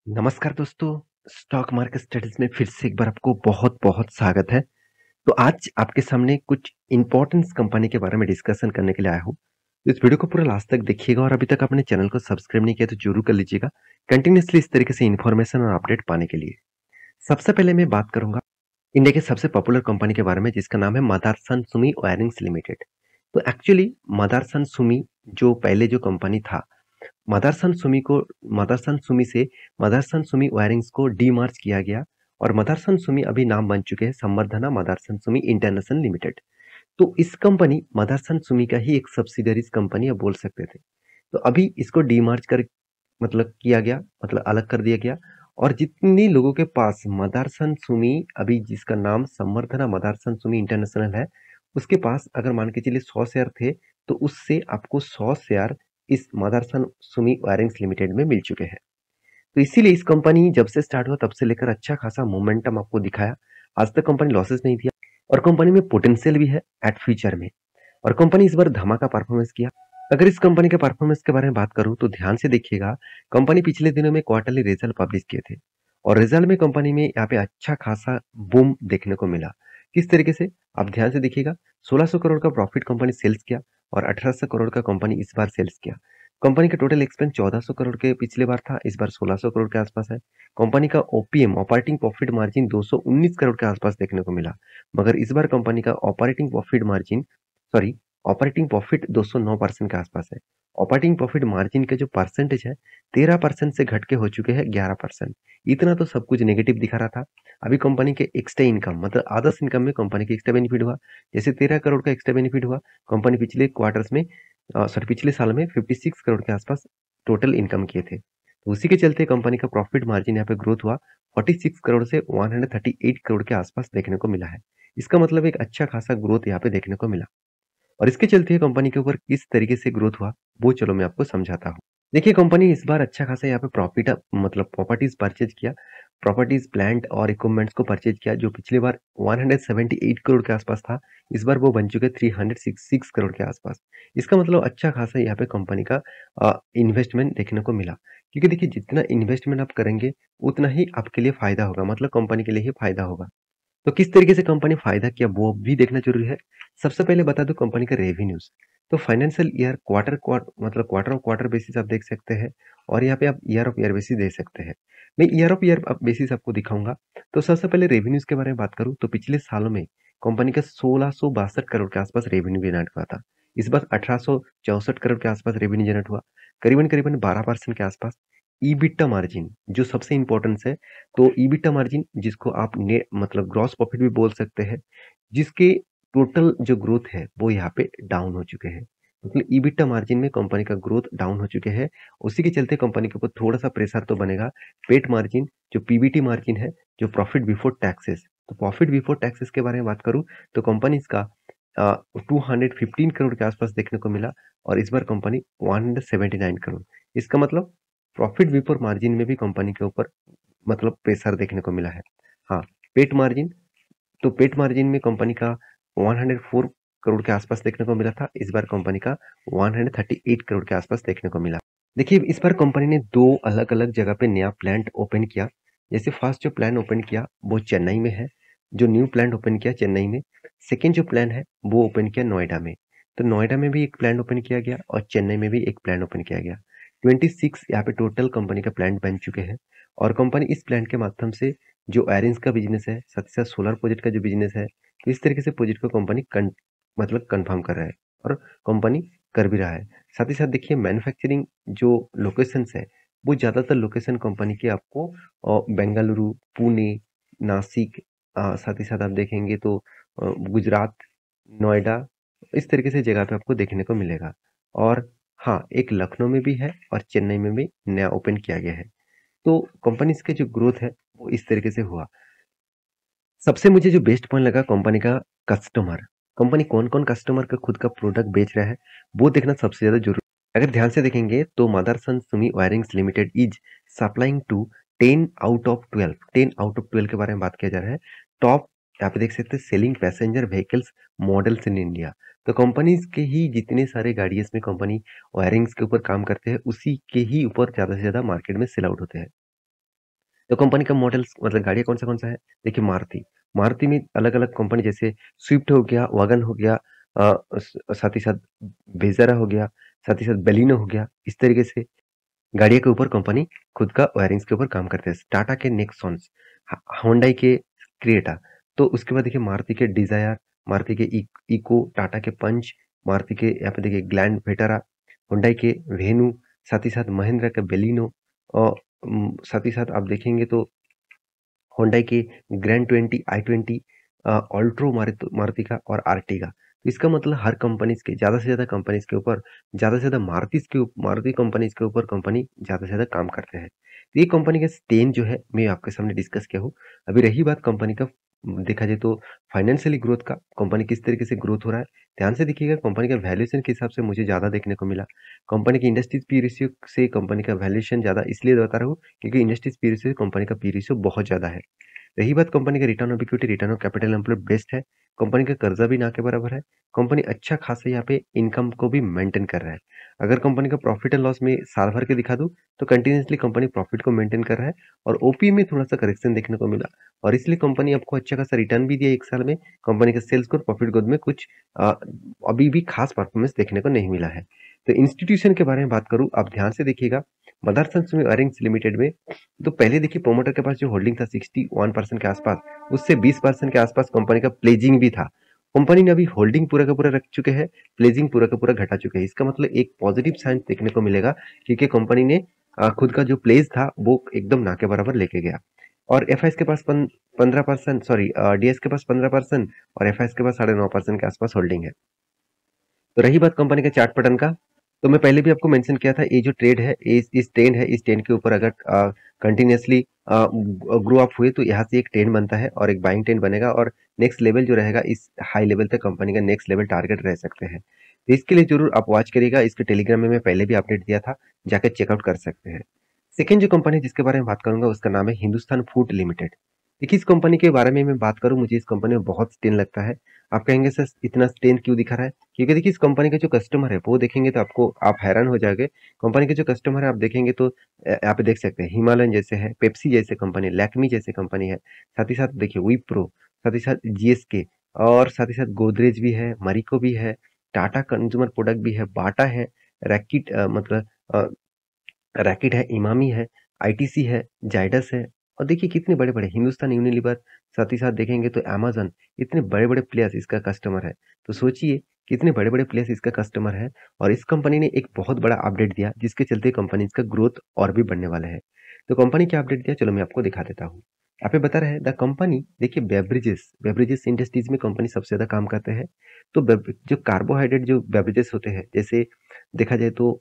नमस्कार दोस्तों, stock market studies में फिर से एक बार आपको बहुत-बहुत स्वागत है। तो आज आपके सामने कुछ इम्पोर्टेंस कंपनी के बारे में डिस्कशन करने के लिए आया हूँ। तो इस वीडियो को पूरा लास्ट तक देखिएगा और अभी तक आपने चैनल को सब्सक्राइब नहीं किया तो ज़रूर कर लीजिएगा, कंटिन्यूअसली इस तरीके से इन्फॉर्मेशन और अपडेट पाने के लिए। सबसे पहले मैं बात करूँगा इंडिया के सबसे पॉपुलर कंपनी के बारे में जिसका नाम है मदरसन सुमी वायरिंग्स लिमिटेड। तो एक्चुअली मदरसन सुमी जो पहले जो कंपनी था मदरसन सुमी को मदरसन सुमी से मदरसन सुमी वायरिंग्स को डीमर्ज किया गया और मदरसन सुमी अभी नाम बन चुके हैं संवर्धना मदरसन सुमी इंटरनेशनल लिमिटेड। तो इस कंपनी मदरसन सुमी का ही एक सब्सिडरीज कंपनी आप बोल सकते थे। तो अभी इसको डीमर्ज कर मतलब किया गया, मतलब अलग कर दिया गया और जितने लोगों के पास मदरसन सुमी अभी जिसका नाम संवर्धना मदरसन सुमी इंटरनेशनल है, उसके पास अगर मान के चलिए 100 शेयर थे, तो उससे आपको 100 शेयर इस मदरसन सुमी वायरिंग्स लिमिटेड में मिल चुके हैं। तो इसीलिए इस कंपनी जब से स्टार्ट हुआ तब से लेकर अच्छा खासा मोमेंटम आपको दिखाया। आज तक कंपनी लॉसेस नहीं दिया और कंपनी में पोटेंशियल भी है एट फ्यूचर में। और कंपनी इस बार धमाका परफॉर्मेंस किया। अगर इस कंपनी के परफॉर्मेंस के बारे में बात करूं तो ध्यान से देखिएगा, कंपनी पिछले दिनों में क्वार्टरली रिजल्ट पब्लिश किए थे और रिजल्ट में कंपनी में यहाँ पे अच्छा खासा बूम देखने को मिला। किस तरीके से आप ध्यान से देखिएगा, 1600 करोड़ का प्रॉफिट कंपनी सेल्स किया और 1800 करोड़ का कंपनी इस बार सेल्स किया। कंपनी का टोटल एक्सपेंस 1400 करोड़ के पिछले बार था, इस बार 1600 करोड़ के आसपास है। कंपनी का OPM operating profit margin 219 crore के आसपास देखने को मिला, मगर इस बार कंपनी का ऑपरेटिंग प्रॉफिट 209% के आसपास है। ऑपरेटिंग प्रॉफिट मार्जिन के जो परसेंटेज है 13% से घट के हो चुके हैं 11%। इतना तो सब कुछ नेगेटिव दिखा रहा था। अभी कंपनी के एक्स्ट्रा इनकम मतलब अदर्स इनकम में कंपनी के एक्स्ट्रा बेनिफिट हुआ। जैसे 13 करोड़ का एक्स्ट्रा बेनिफिट हुआ, कंपनी पिछले क्वार्टर्स में पिछले साल में 56 करोड़ के आसपास टोटल इनकम किए थे। तो उसी के चलते कंपनी का प्रॉफिट मार्जिन यहाँ पे ग्रोथ हुआ, 46 करोड़ से 138 करोड़ के आसपास देखने को मिला है। इसका मतलब एक अच्छा खासा ग्रोथ यहाँ पे देखने को मिला। और इसके चलते कंपनी के ऊपर किस तरीके से ग्रोथ हुआ, वो चलो मैं आपको समझाता हूँ। देखिए कंपनी इस बार अच्छा खासा यहाँ पे प्रॉफिट मतलब प्रॉपर्टीज परचेज किया। प्रॉपर्टीज, प्लांट और इक्विपमेंट्स को परचेज किया जो पिछली बार 178 करोड़ के आसपास था, इस बार वो बन चुके 366 करोड़ के आसपास। इसका मतलब अच्छा खासा यहाँ पे कंपनी का इन्वेस्टमेंट देखने को मिला। क्योंकि देखिए जितना इन्वेस्टमेंट आप करेंगे उतना ही आपके लिए फायदा होगा, मतलब कंपनी के लिए ही फायदा होगा। तो किस तरीके से कंपनी फायदा किया वो भी देखना जरूरी है। सबसे पहले बता दो कंपनी का रेवेन्यूज। तो फाइनेंशियल ईयर मतलब क्वार्टर ऑफ क्वार्टर बेसिस आप देख सकते हैं और यहाँ पे आप ईयर ऑफ ईयर बेसिस देख सकते हैं। मैं ईयर ऑफ ईयर बेसिस आपको दिखाऊंगा। तो सबसे पहले रेवेन्यूज के बारे में बात करूं तो पिछले सालों में कंपनी का 1662 करोड़ के आसपास रेवेन्यू जनरेट हुआ था। इस बार 1864 करोड़ के आसपास रेवेन्यू जनरेट हुआ, करीबन करीबन 12% के आसपास। ईबिटा मार्जिन जो सबसे इंपॉर्टेंट है, तो ईबिटा मार्जिन जिसको आप ने मतलब ग्रॉस प्रॉफिट भी बोल सकते हैं, जिसके टोटल जो ग्रोथ है वो यहाँ पे डाउन हो चुके हैं। मतलब ईबिटा मार्जिन में कंपनी का ग्रोथ डाउन हो चुके हैं। उसी के चलते कंपनी के ऊपर थोड़ा सा प्रेशर तो बनेगा। पेट मार्जिन जो पीबीटी मार्जिन है, जो प्रॉफिट बिफोर टैक्सेस, तो प्रॉफिट बिफोर टैक्सेस के बारे में बात करूं तो कंपनी इसका 215 करोड़ के आसपास देखने को मिला और इस बार कंपनी 179 करोड़। इसका मतलब प्रॉफिट बिफोर मार्जिन में भी कंपनी के ऊपर मतलब प्रेशर देखने को मिला है। हाँ, पेट मार्जिन, तो पेट मार्जिन में कंपनी का 104 करोड़ के आसपास देखने को मिला था, इस बार कंपनी का 138 करोड़ के आसपास देखने को मिला। देखिए इस बार कंपनी ने दो अलग अलग जगह पे नया प्लांट ओपन किया। जैसे फर्स्ट जो प्लान ओपन किया वो चेन्नई में है, जो न्यू प्लांट ओपन किया चेन्नई में। सेकेंड जो प्लान है वो ओपन किया नोएडा में। तो नोएडा में भी एक प्लांट ओपन किया गया और चेन्नई में भी एक प्लांट ओपन किया गया। 26 यहाँ पे टोटल कंपनी का प्लांट बन चुके हैं और कंपनी इस प्लांट के माध्यम से जो आयरन्स का बिजनेस है, साथ ही साथ सोलर प्रोजेक्ट का जो बिजनेस है, तो इस तरीके से प्रोजेक्ट को कंपनी मतलब कंफर्म कर रहा है और कंपनी कर भी रहा है। साथ ही साथ देखिए मैन्युफैक्चरिंग जो लोकेशंस है, वो ज़्यादातर लोकेशन कंपनी के आपको बेंगलुरु, पुणे, नासिक, साथ ही साथ आप देखेंगे तो गुजरात, नोएडा, इस तरीके से जगह पे आपको देखने को मिलेगा। और हाँ, एक लखनऊ में भी है और चेन्नई में भी नया ओपन किया गया है। तो कंपनीज के जो ग्रोथ है वो इस तरीके से हुआ। सबसे मुझे जो बेस्ट पॉइंट लगा कंपनी का कस्टमर, कंपनी कौन कौन कस्टमर का खुद का प्रोडक्ट बेच रहा है वो देखना सबसे ज्यादा जरूरी। अगर ध्यान से देखेंगे तो Motherson Sumi wirings limited is supplying to 10 out of 12 के बारे में बात किया जा रहा है। टॉप यहाँ पे देख सकते हैं selling passenger vehicles models in India. तो कंपनीज के ही जितने सारे गाड़ियों में कंपनी वायरिंग्स के ऊपर काम करते हैं उसी के ही ऊपर ज्यादा से ज्यादा मार्केट में सेल आउट होते हैं। तो कंपनी का मॉडल्स मतलब गाड़ियाँ कौन सा है? देखिए मारुति, मारुति में अलग-अलग कंपनी जैसे स्विफ्ट हो गया, वैगन हो गया, साथ ही साथ वेज़ेरा हो गया, साथ ही साथ बेलिनो हो गया, इस तरीके से गाड़ियों के ऊपर कंपनी खुद का वायरिंग्स के ऊपर काम करते हैं। टाटा के नेक्सॉन्स, होंडा के क्रेटा, तो उसके बाद देखिए मारुति के डिजायर, मारुति के इको, टाटा के पंच, मारुति के यहाँ पे देखिए ग्लैंड वेटारा, होंडा के वेन्यू, साथ ही साथ महिंद्रा का बेलिनो, और साथ ही साथ आप देखेंगे तो होंडा की ग्रैंड 20, i20, ऑल्ट्रो मारुति का और आर्टिगा। तो इसका मतलब हर कंपनीज के ज़्यादा से ज़्यादा कंपनीज के ऊपर ज़्यादा से ज़्यादा मारुति कंपनीज के ऊपर कंपनी ज़्यादा से ज़्यादा काम करते हैं। तो ये कंपनी का स्टेन जो है मैं आपके सामने डिस्कस किया हूँ। अभी रही बात कंपनी का, देखा जाए तो फाइनेंशियली ग्रोथ का, कंपनी किस तरीके से ग्रोथ हो रहा है, ध्यान से देखिएगा। कंपनी का वैल्यूएशन के हिसाब से मुझे ज़्यादा देखने को मिला। कंपनी की इंडस्ट्रीज पी रेशियो से कंपनी का वैल्यूएशन ज़्यादा इसलिए बता रहा हूँ क्योंकि इंडस्ट्रीज पी रेशियो से कंपनी का पी रेशियो बहुत ज़्यादा है। रही बात कंपनी का return of equity, return of capital employed best है। कंपनी का कर्जा भी ना के बराबर है। कंपनी अच्छा खासा यहाँ पे इनकम को भी मेंटेन कर रहा है। अगर कंपनी का प्रॉफिट एंड लॉस में साल भर के दिखा दूं तो कंटिन्यूअसली कंपनी प्रॉफिट को मेंटेन कर रहा है, और ओपी में थोड़ा सा करेक्शन देखने को मिला, और इसलिए कंपनी आपको अच्छा खासा रिटर्न भी दिया एक साल में। कंपनी के सेल्स ग्रोथ, प्रॉफिट ग्रोथ में कुछ अभी भी खास परफॉर्मेंस देखने को नहीं मिला है। तो इंस्टीट्यूशन के बारे में बात करूं, आप ध्यान से देखिएगा। मदरसन स्विंग अरेंज लिमिटेड में तो पहले देखिए प्रोमोटर के पास जो होल्डिंग था 61% के आसपास, उससे 20% के आसपास कंपनी का प्लेजिंग भी था। कंपनी ने अभी होल्डिंग पूरा का पूरा रख चुके हैं, प्लेजिंग पूरा का पूरा घटा चुके हैं। इसका मतलब एक पॉजिटिव साइन देखने को मिलेगा क्योंकि कंपनी ने खुद का जो प्लेज था वो एकदम ना के बराबर लेके गया। और एफ के पास 15%, सॉरी डीएस के पास 15% और एफ के पास 9.5% के आसपास होल्डिंग है। तो रही बात कंपनी के चार्ट पैटर्न का, तो मैं पहले भी आपको मेंशन किया था, ये जो ट्रेड है, इस ट्रेंड है, इस ट्रेंड के ऊपर अगर कंटिन्यूअसली ग्रो अप हुए तो यहाँ से एक ट्रेंड बनता है और एक बाइंग ट्रेंड बनेगा, और नेक्स्ट लेवल जो रहेगा इस हाई लेवल तक कंपनी का नेक्स्ट लेवल टारगेट रह सकते हैं। तो इसके लिए जरूर आप वॉच करिएगा। इसके टेलीग्राम में मैं पहले भी अपडेट दिया था, जाकर चेकआउट कर सकते हैं। सेकेंड जो कंपनी जिसके बारे में बात करूंगा उसका नाम है हिंदुस्तान फूड लिमिटेड। देखिए इस कंपनी के बारे में मैं बात करूं, मुझे इस कंपनी में बहुत स्टेन लगता है। आप कहेंगे सर इतना स्टेन क्यों दिखा रहा है? क्योंकि देखिए इस कंपनी के जो कस्टमर है वो देखेंगे तो आपको आप हैरान हो जाओगे। कंपनी के जो कस्टमर है आप देखेंगे तो यहाँ पे देख सकते हैं हिमालयन जैसे है, पेप्सी जैसे कंपनी, लैक्मी जैसे कंपनी है, साथ ही साथ देखिए विप्रो, साथ ही साथ जीएसके, और साथ ही साथ गोदरेज भी है, मरिको भी है, टाटा कंज्यूमर प्रोडक्ट भी है, बाटा है, रैकिट रैकिट है, इमामी है, आईटीसी है, जाइडस है, और देखिए कितने बड़े-बड़े हिंदुस्तान यूनिलीवर, साथ ही साथ देखेंगे तो अमेज़न, इतने बड़े-बड़े प्लेयर्स इसका कस्टमर है। तो सोचिए कितने बड़े-बड़े प्लेयर्स इसका कस्टमर है, और इस कंपनी ने एक बहुत बड़ा अपडेट दिया जिसके चलते कंपनी इसका ग्रोथ और भी बढ़ने वाला है। तो कंपनी क्या अपडेट दिया, चलो मैं आपको दिखा देता हूँ। यहाँ पे बता रहे हैं द कंपनी, देखिए बेवरेजेस बेवरेजेस इंडस्ट्रीज में कंपनी सबसे ज़्यादा काम करते हैं। तो जो कार्बोहाइड्रेट जो बेवरेजेस होते हैं, जैसे देखा जाए तो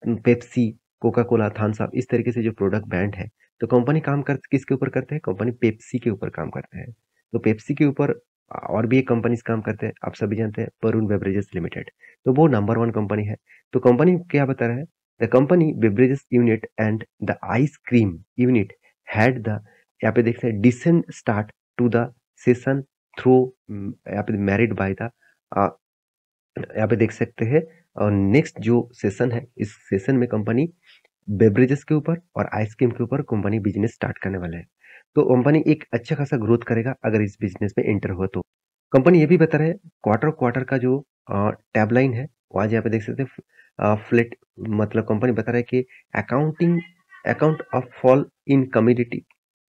Pepsi, Coca Cola, Thums Up, इस तरीके से जो प्रोडक्ट ब्रांड है, तो कंपनी काम कर किसके ऊपर करते हैं? कंपनी पेप्सी के ऊपर काम करते हैं। तो पेप्सी के ऊपर और भी एक कंपनीज काम करते हैं, आप सभी जानते हैं, वरुण बेवरेजेस लिमिटेड। तो वो नंबर वन कंपनी है। तो कंपनी क्या बता रहा है, the company beverages unit and the ice cream unit had the, यहाँ पे देखते हैं, decent start to the session through, यहाँ पे मैरिड बाय द, यहाँ पे देख सकते हैं। और नेक्स्ट जो सेशन है, इस सेशन में कंपनी बेवरेजेस के ऊपर और आइसक्रीम के ऊपर कंपनी बिजनेस स्टार्ट करने वाला है। तो कंपनी एक अच्छा खासा ग्रोथ करेगा अगर इस बिजनेस में एंटर हो तो। कंपनी ये भी बता रहे हैं क्वार्टर क्वार्टर का जो टैबलाइन है, आज यहाँ पे देख सकते हैं फ्लैट, मतलब कंपनी बता रहा है कि accounting account of fall in commodity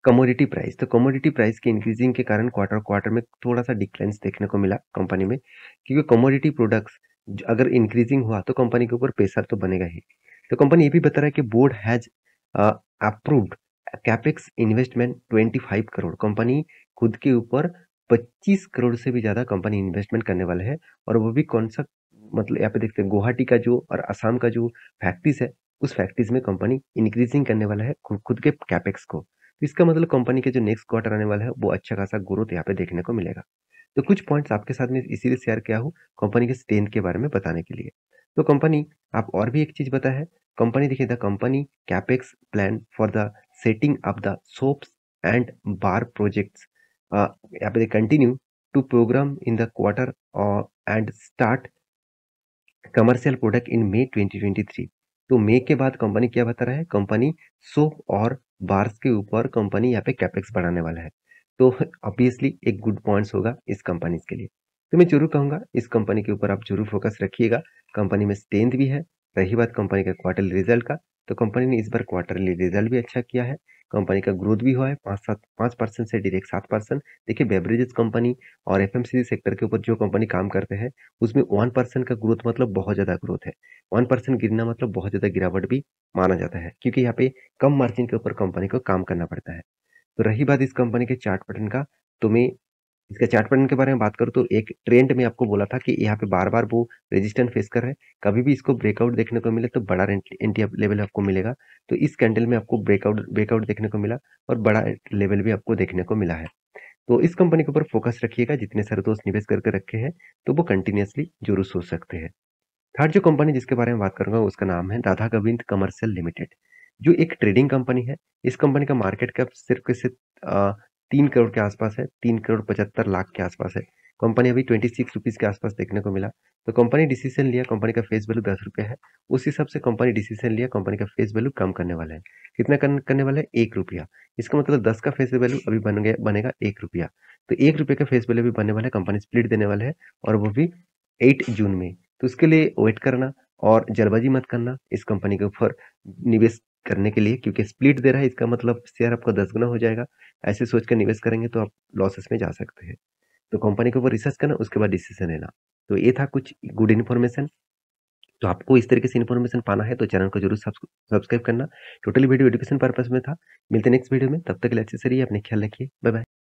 commodity price, तो कमोडिटी प्राइस के इंक्रीजिंग के कारण क्वार्टर क्वार्टर में थोड़ा सा डिक्लाइंस देखने को मिला कंपनी में, क्योंकि कमोडिटी प्रोडक्ट्स अगर इंक्रीजिंग हुआ तो कंपनी के ऊपर प्रेशर तो बनेगा ही। तो कंपनी ये भी बता रहा है कि board has approved capex investment 25 crore. Company खुद के ऊपर 25 करोड़ से भी ज्यादा कंपनी इन्वेस्टमेंट करने वाले है, और वो भी कौन सा, मतलब यहाँ पे देखते हैं गुवाहाटी का जो और असम का जो फैक्ट्रीज है, उस फैक्ट्रीज में कंपनी इंक्रीजिंग करने वाला है खुद के कैपेक्स को। तो इसका मतलब कंपनी के जो नेक्स्ट क्वार्टर आने वाला है वो अच्छा खासा ग्रोथ यहाँ पे देखने को मिलेगा। तो कुछ पॉइंट्स आपके साथ में इसीलिए शेयर किया हूँ कंपनी के स्ट्रेंथ के बारे में बताने के लिए। तो कंपनी, आप और भी एक चीज बता है, कंपनी देखिए the company capex plan for the setting up the soaps and bar projects, यहाँ पे continue to program in the quarter and start commercial product in May 2023। तो मई के बाद कंपनी क्या बता रहा है, कंपनी सोप और बार्स के ऊपर कंपनी यहाँ पे कैपेक्स बढ़ाने वाला है। तो ऑब्वियसली एक गुड पॉइंट्स होगा इस कंपनीज़ के लिए। तो मैं ज़रूर कहूँगा इस कंपनी के ऊपर आप ज़रूर फ़ोकस रखिएगा। कंपनी में स्ट्रेंथ भी है। रही बात कंपनी का क्वार्टरली रिज़ल्ट का, तो कंपनी ने इस बार क्वार्टरली रिज़ल्ट भी अच्छा किया है। कंपनी का ग्रोथ भी हुआ है 5% से डायरेक्ट 7%। देखिए बेवरेजेस कंपनी और एफएमसीजी सेक्टर के ऊपर जो कंपनी काम करते हैं, उसमें 1% का ग्रोथ मतलब बहुत ज़्यादा ग्रोथ है। 1% गिरना मतलब बहुत ज़्यादा गिरावट भी माना जाता है, क्योंकि यहाँ पे कम मार्जिन के ऊपर कंपनी को काम करना पड़ता है। तो रही बात इस कंपनी के चार्ट पैटर्न का, तो मैं इसका चार्ट पैटर्न के बारे में बात करूँ तो एक ट्रेंड में आपको बोला था कि यहाँ पे बार-बार वो रेजिस्टेंस फेस कर रहा है। कभी भी इसको ब्रेकआउट देखने को मिले तो बड़ा एंट्री लेवल आपको मिलेगा। तो इस कैंडल में आपको ब्रेकआउट देखने को मिला और बड़ा लेवल भी आपको देखने को मिला है। तो इस कंपनी के ऊपर फोकस रखिएगा। जितने सारे दोस्त निवेश करके रखे हैं, तो वो कंटिन्यूअसली ज़रूर सोच सकते हैं। थर्ड जो कंपनी जिसके बारे में बात करूँगा उसका नाम है राधा गोविंद कमर्शियल लिमिटेड, जो एक ट्रेडिंग कंपनी है। इस कंपनी का मार्केट कैप सिर्फ के सिर्फ 3 करोड़ के आसपास है, 3 करोड़ 75 लाख के आसपास है। कंपनी अभी 26 रुपीज़ के आसपास देखने को मिला। तो कंपनी डिसीजन लिया, कंपनी का फेस वैल्यू 10 रुपये है। उस हिसाब से कंपनी डिसीजन लिया, कंपनी का फेस वैल्यू कम करने वाला है। कितना करने वाला है? 1 रुपया। इसका मतलब 10 का फेस वैल्यू अभी बनेगा 1 रुपया। तो 1 रुपये का फेस वैल्यू भी बनने वाला है, कंपनी स्प्लिट देने वाला है, और वो भी 8 जून में। तो उसके लिए वेट करना और जल्दबाजी मत करना इस कंपनी के ऊपर निवेश करने के लिए, क्योंकि स्प्लिट दे रहा है, इसका मतलब शेयर आपका 10 गुना हो जाएगा। ऐसे सोच कर निवेश करेंगे तो आप लॉसेस में जा सकते हैं। तो कंपनी के ऊपर रिसर्च करना, उसके बाद डिसीजन लेना। तो ये था कुछ गुड इन्फॉर्मेशन। तो आपको इस तरीके से इन्फॉर्मेशन पाना है तो चैनल को जरूर सब्सक्राइब करना। टोटली वीडियो एजुकेशन पर्पस में था। मिलते हैं नेक्स्ट वीडियो में, तब तक के लिए अच्छे से रहिए, अपने ख्याल रखिए। Bye bye.